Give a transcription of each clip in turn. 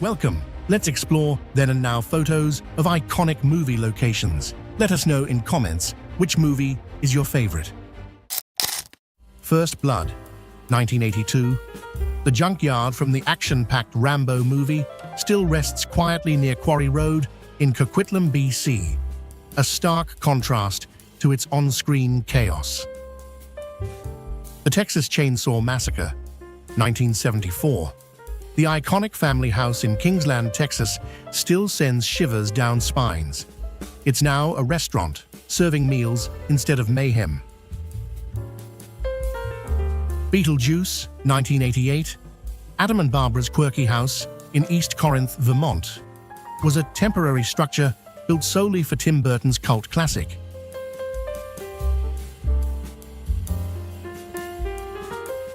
Welcome. Let's explore then and now photos of iconic movie locations. Let us know in comments which movie is your favorite. First Blood, 1982. The junkyard from the action-packed Rambo movie still rests quietly near Quarry Road in Coquitlam, BC, a stark contrast to its on-screen chaos. The Texas Chainsaw Massacre, 1974. The iconic family house in Kingsland, Texas, still sends shivers down spines. It's now a restaurant, serving meals instead of mayhem. Beetlejuice, 1988. Adam and Barbara's quirky house in East Corinth, Vermont, was a temporary structure built solely for Tim Burton's cult classic.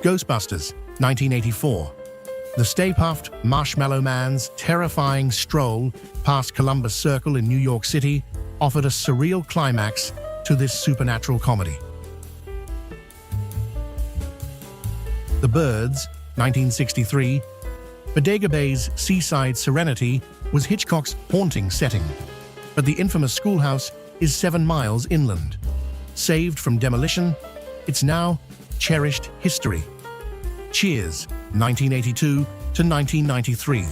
Ghostbusters, 1984. The Stay Puft Marshmallow Man's terrifying stroll past Columbus Circle in New York City offered a surreal climax to this supernatural comedy. The Birds, 1963. Bodega Bay's seaside serenity was Hitchcock's haunting setting, but the infamous schoolhouse is 7 miles inland. Saved from demolition, it's now cherished history. Cheers, 1982 to 1993.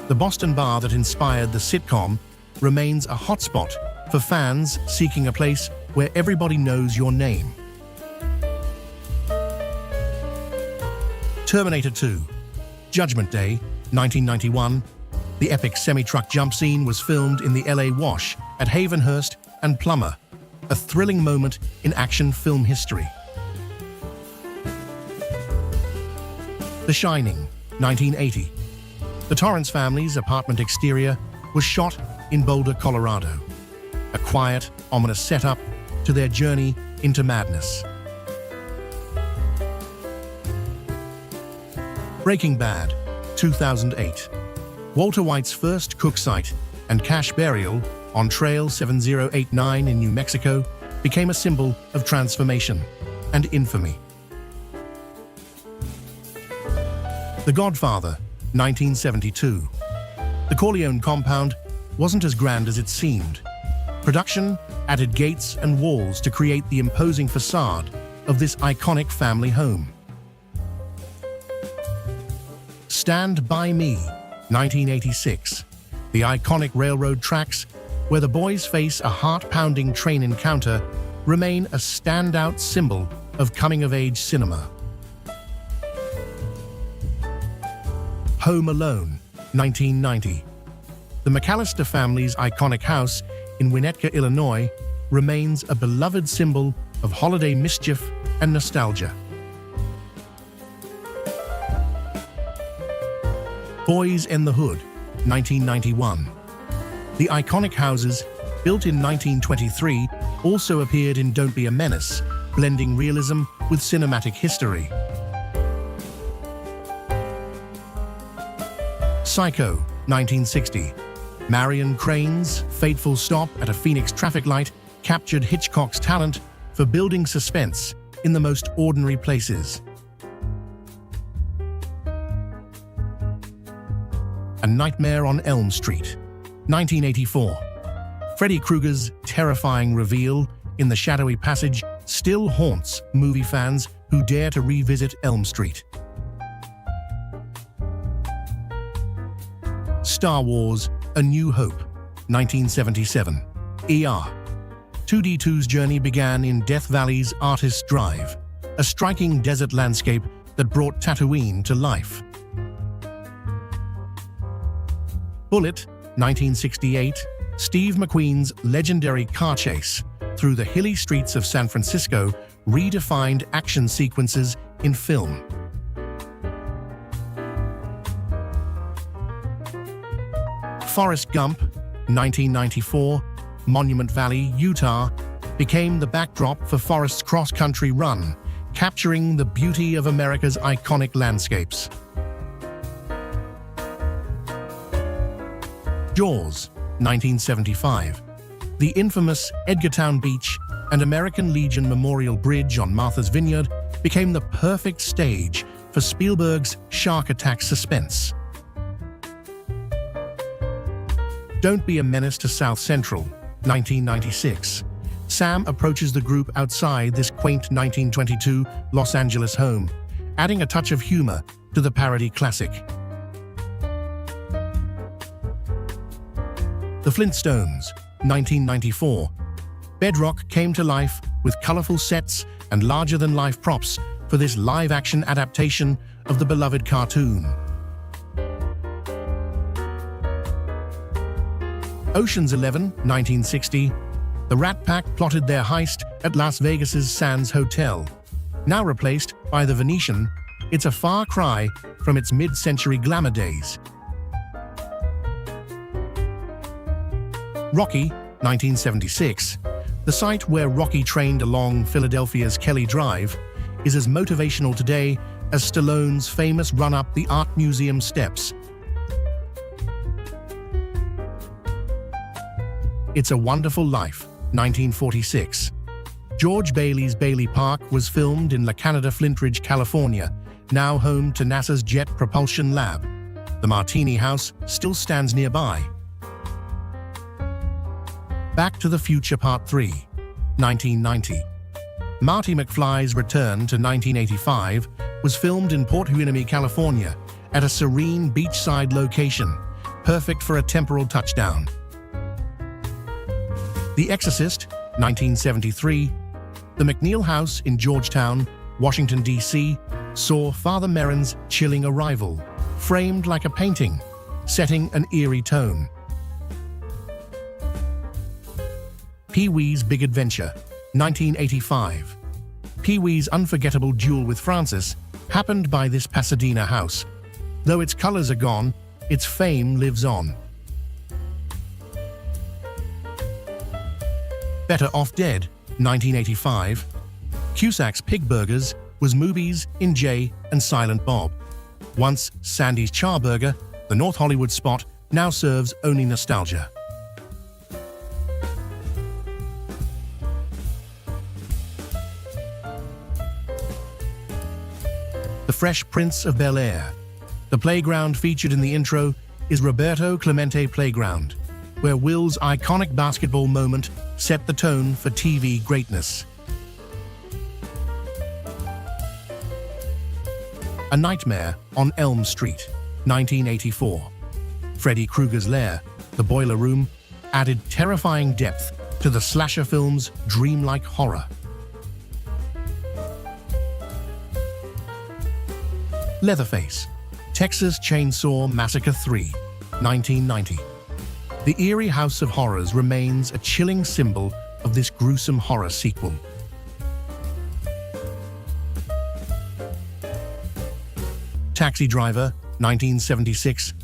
The Boston bar that inspired the sitcom remains a hotspot for fans seeking a place where everybody knows your name. Terminator 2, Judgment Day, 1991. The epic semi-truck jump scene was filmed in the LA Wash at Havenhurst and Plummer, a thrilling moment in action film history. The Shining, 1980. The Torrance family's apartment exterior was shot in Boulder, Colorado, a quiet, ominous setup to their journey into madness. Breaking Bad, 2008. Walter White's first cook site and cache burial on Trail 7089 in New Mexico became a symbol of transformation and infamy. The Godfather, 1972. The Corleone compound wasn't as grand as it seemed. Production added gates and walls to create the imposing facade of this iconic family home. Stand By Me, 1986. The iconic railroad tracks, where the boys face a heart-pounding train encounter, remain a standout symbol of coming-of-age cinema. Home Alone, 1990. The McAllister family's iconic house in Winnetka, Illinois, remains a beloved symbol of holiday mischief and nostalgia. Boys in the Hood, 1991. The iconic houses, built in 1923, also appeared in Don't Be a Menace, blending realism with cinematic history. Psycho, 1960. Marion Crane's fateful stop at a Phoenix traffic light captured Hitchcock's talent for building suspense in the most ordinary places. A Nightmare on Elm Street, 1984. Freddy Krueger's terrifying reveal in the shadowy passage still haunts movie fans who dare to revisit Elm Street. Star Wars: A New Hope, 1977. ER. 2D2's journey began in Death Valley's Artist's Drive, a striking desert landscape that brought Tatooine to life. Bullet, 1968. Steve McQueen's legendary car chase through the hilly streets of San Francisco redefined action sequences in film. Forrest Gump, 1994, Monument Valley, Utah, became the backdrop for Forrest's cross-country run, capturing the beauty of America's iconic landscapes. Jaws, 1975. The infamous Edgartown Beach and American Legion Memorial Bridge on Martha's Vineyard became the perfect stage for Spielberg's shark attack suspense. Don't Be a Menace to South Central, 1996. Sam approaches the group outside this quaint 1922 Los Angeles home, adding a touch of humor to the parody classic. The Flintstones, 1994. Bedrock came to life with colorful sets and larger-than-life props for this live-action adaptation of the beloved cartoon. Ocean's 11, 1960. The Rat Pack plotted their heist at Las Vegas's Sands Hotel. Now replaced by the Venetian, it's a far cry from its mid-century glamour days. Rocky, 1976. The site where Rocky trained along Philadelphia's Kelly Drive is as motivational today as Stallone's famous run up the Art Museum steps. It's a Wonderful Life, 1946. George Bailey's Bailey Park was filmed in La Canada Flintridge, California, now home to NASA's Jet Propulsion Lab. The Martini House still stands nearby. Back to the Future Part 3, 1990. Marty McFly's return to 1985 was filmed in Port Hueneme, California, at a serene beachside location, perfect for a temporal touchdown. The Exorcist, 1973. The McNeil House in Georgetown, Washington, D.C., saw Father Merrin's chilling arrival, framed like a painting, setting an eerie tone. Pee-wee's Big Adventure, 1985. Pee-wee's unforgettable duel with Francis happened by this Pasadena house. Though its colors are gone, its fame lives on. Better Off Dead, 1985. Cusack's Pig Burgers was Mooby's in Jay and Silent Bob. Once Sandy's Charburger, the North Hollywood spot now serves only nostalgia. The Fresh Prince of Bel-Air. The playground featured in the intro is Roberto Clemente Playground, where Will's iconic basketball moment set the tone for TV greatness. A Nightmare on Elm Street, 1984. Freddy Krueger's lair, the boiler room, added terrifying depth to the slasher film's dreamlike horror. Leatherface, Texas Chainsaw Massacre 3, 1990. The eerie House of Horrors remains a chilling symbol of this gruesome horror sequel. Taxi Driver, 1976.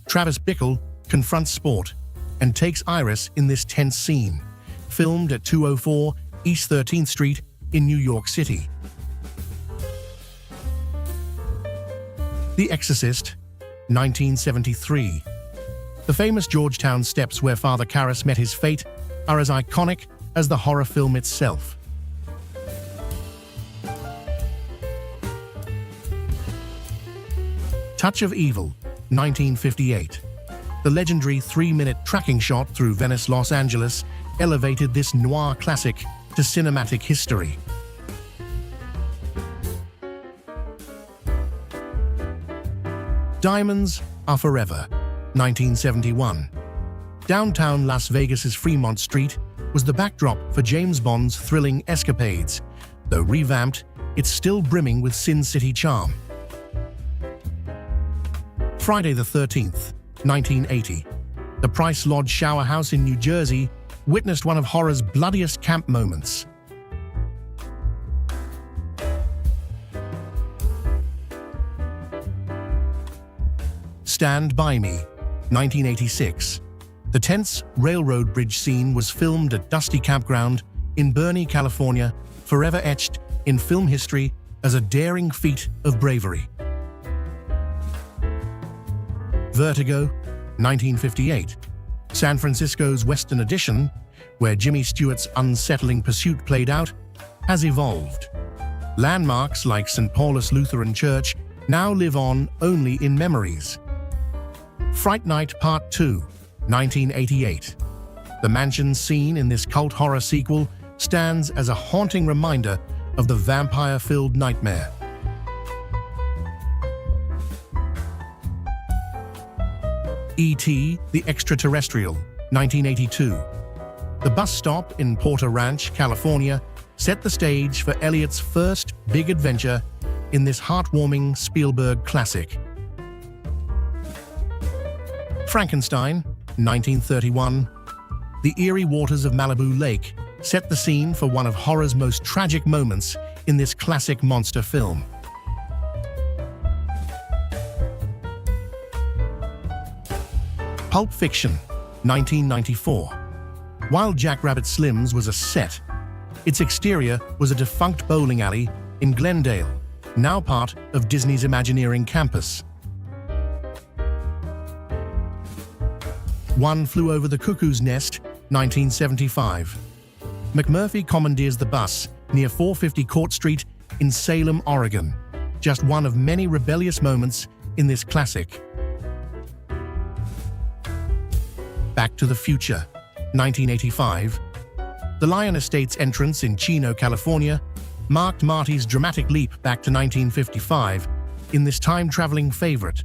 Travis Bickle confronts Sport and takes Iris in this tense scene, filmed at 204 East 13th Street in New York City. The Exorcist, 1973. The famous Georgetown steps where Father Karras met his fate are as iconic as the horror film itself. Touch of Evil, 1958. The legendary 3-minute tracking shot through Venice, Los Angeles elevated this noir classic to cinematic history. Diamonds Are Forever, 1971. Downtown Las Vegas's Fremont Street was the backdrop for James Bond's thrilling escapades. Though revamped, it's still brimming with Sin City charm. Friday the 13th, 1980. The Price Lodge Shower House in New Jersey witnessed one of horror's bloodiest camp moments. Stand By Me, 1986. The tense railroad bridge scene was filmed at Dusty Campground in Bernie, California, forever etched in film history as a daring feat of bravery. Vertigo, 1958. San Francisco's Western Addition, where Jimmy Stewart's unsettling pursuit played out, has evolved. Landmarks like St. Paulus Lutheran Church now live on only in memories. Fright Night Part 2, 1988. The mansion scene in this cult horror sequel stands as a haunting reminder of the vampire-filled nightmare. E.T. the Extraterrestrial, 1982. The bus stop in Porter Ranch, California, set the stage for Elliot's first big adventure in this heartwarming Spielberg classic. Frankenstein, 1931. The eerie waters of Malibu Lake set the scene for one of horror's most tragic moments in this classic monster film. Pulp Fiction, 1994. While Jackrabbit Slim's was a set, its exterior was a defunct bowling alley in Glendale, now part of Disney's Imagineering campus. One Flew Over the Cuckoo's Nest, 1975. McMurphy commandeers the bus near 450 Court Street in Salem, Oregon, just one of many rebellious moments in this classic. Back to the Future, 1985. The Lion Estate's entrance in Chino, California, marked Marty's dramatic leap back to 1955 in this time-traveling favorite.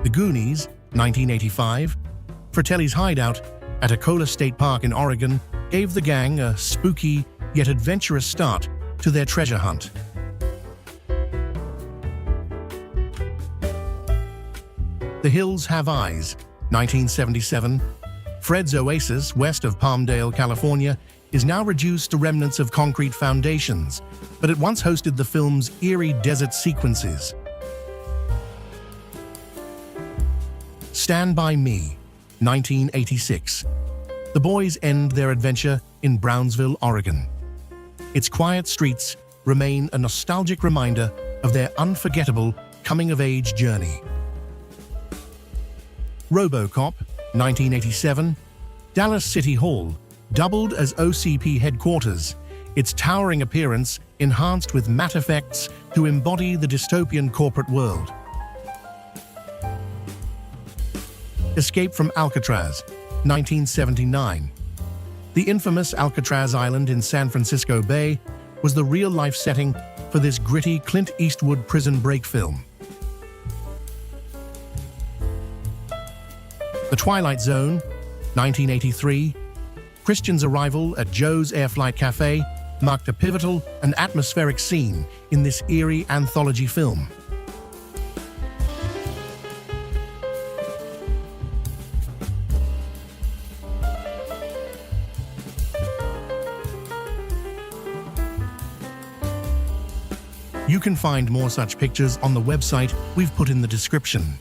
The Goonies, 1985. Fratelli's hideout at Ecola State Park in Oregon gave the gang a spooky yet adventurous start to their treasure hunt. The Hills Have Eyes, 1977. Fred's Oasis, west of Palmdale, California, is now reduced to remnants of concrete foundations, but it once hosted the film's eerie desert sequences. Stand By Me, 1986. The boys end their adventure in Brownsville, Oregon. Its quiet streets remain a nostalgic reminder of their unforgettable coming-of-age journey. RoboCop, 1987. Dallas City Hall, doubled as OCP headquarters, its towering appearance enhanced with matte effects to embody the dystopian corporate world. Escape from Alcatraz, 1979. The infamous Alcatraz Island in San Francisco Bay was the real-life setting for this gritty Clint Eastwood prison break film. The Twilight Zone, 1983. Christian's arrival at Joe's Air Flight Cafe marked a pivotal and atmospheric scene in this eerie anthology film. You can find more such pictures on the website we've put in the description.